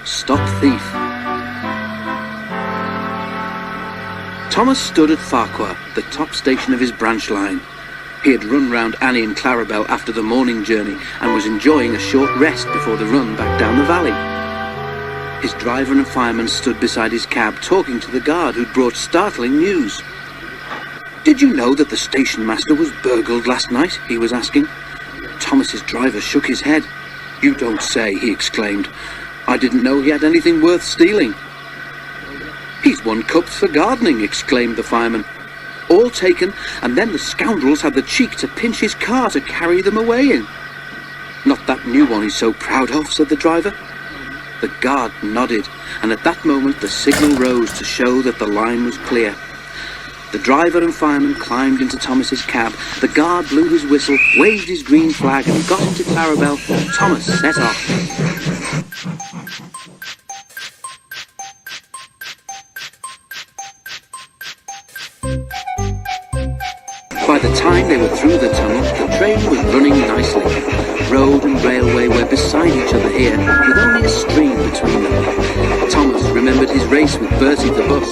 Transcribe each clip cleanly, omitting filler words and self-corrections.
Stop Thief. Thomas stood at Farquhar, the top station of his branch line. He had run round Annie and Clarabel after the morning journey and was enjoying a short rest before the run back down the valley. His driver and fireman stood beside his cab talking to the guard who'd brought startling news. "Did you know that the station master was burgled last night?" he was asking. Thomas's driver shook his head. "You don't say," he exclaimed. "I didn't know he had anything worth stealing." "He's won cups for gardening," exclaimed the fireman. "All taken, and then the scoundrels had the cheek to pinch his car to carry them away in." "Not that new one he's so proud of," said the driver. The guard nodded, and at that moment the signal rose to show that the line was clear. The driver and fireman climbed into Thomas's cab. The guard blew his whistle, waved his green flag, and got into Clarabel. Thomas set off. By the time they were through the tunnel, the train was running nicely. Road and railway were beside each other here, with only a stream between them. Thomas remembered his race with Bertie the bus.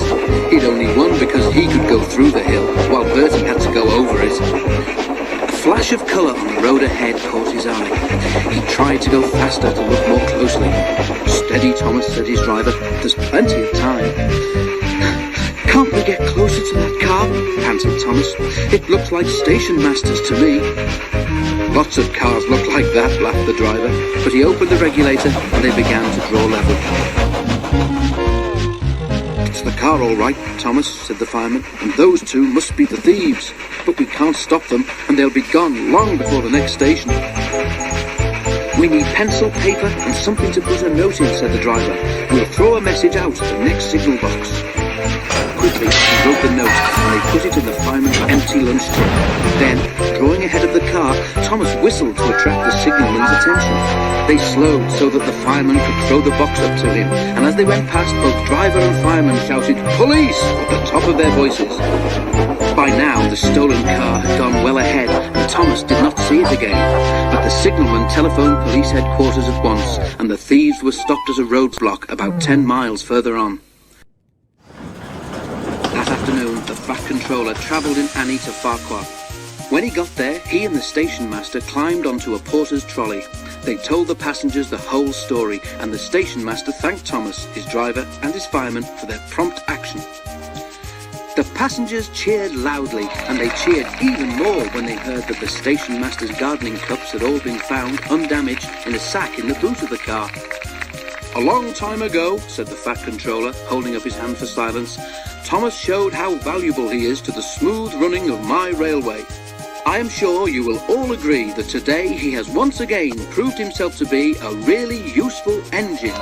He'd only won because he could go through the hill, while Bertie had to go over it. A flash of colour on the road ahead caught his eye. He tried to go faster to look more closely. "Steady, Thomas," said his driver. "There's plenty of time." "Can't we get closer to that car?" panted Thomas. "It looks like station masters to me." "Lots of cars look like that," laughed the driver, but he opened the regulator and they began to draw level. "It's the car all right, Thomas," said the fireman, "and those two must be the thieves. But we can't stop them, and they'll be gone long before the next station." "We need pencil, paper, and something to put a note in," said the driver. "We'll throw a message out at the next signal box." Quickly, he wrote the note, and they put it in the fireman's empty lunch tin. Then, drawing ahead of the car, Thomas whistled to attract the signalman's attention. They slowed so that the fireman could throw the box up to him, and as they went past, both driver and fireman shouted "Police!" at the top of their voices. By now, the stolen car had gone well ahead, and Thomas did not see it again. But the signalman telephoned police headquarters at once, and the thieves were stopped at a roadblock about 10 miles further on. That afternoon, the Fat Controller travelled in Annie to Farquhar. When he got there, he and the station master climbed onto a porter's trolley. They told the passengers the whole story, and the station master thanked Thomas, his driver, and his fireman for their prompt action. The passengers cheered loudly, and they cheered even more when they heard that the station master's gardening cups had all been found undamaged in a sack in the boot of the car. "A long time ago," said the Fat Controller, holding up his hand for silence, "Thomas showed how valuable he is to the smooth running of my railway. I am sure you will all agree that today he has once again proved himself to be a really useful engine."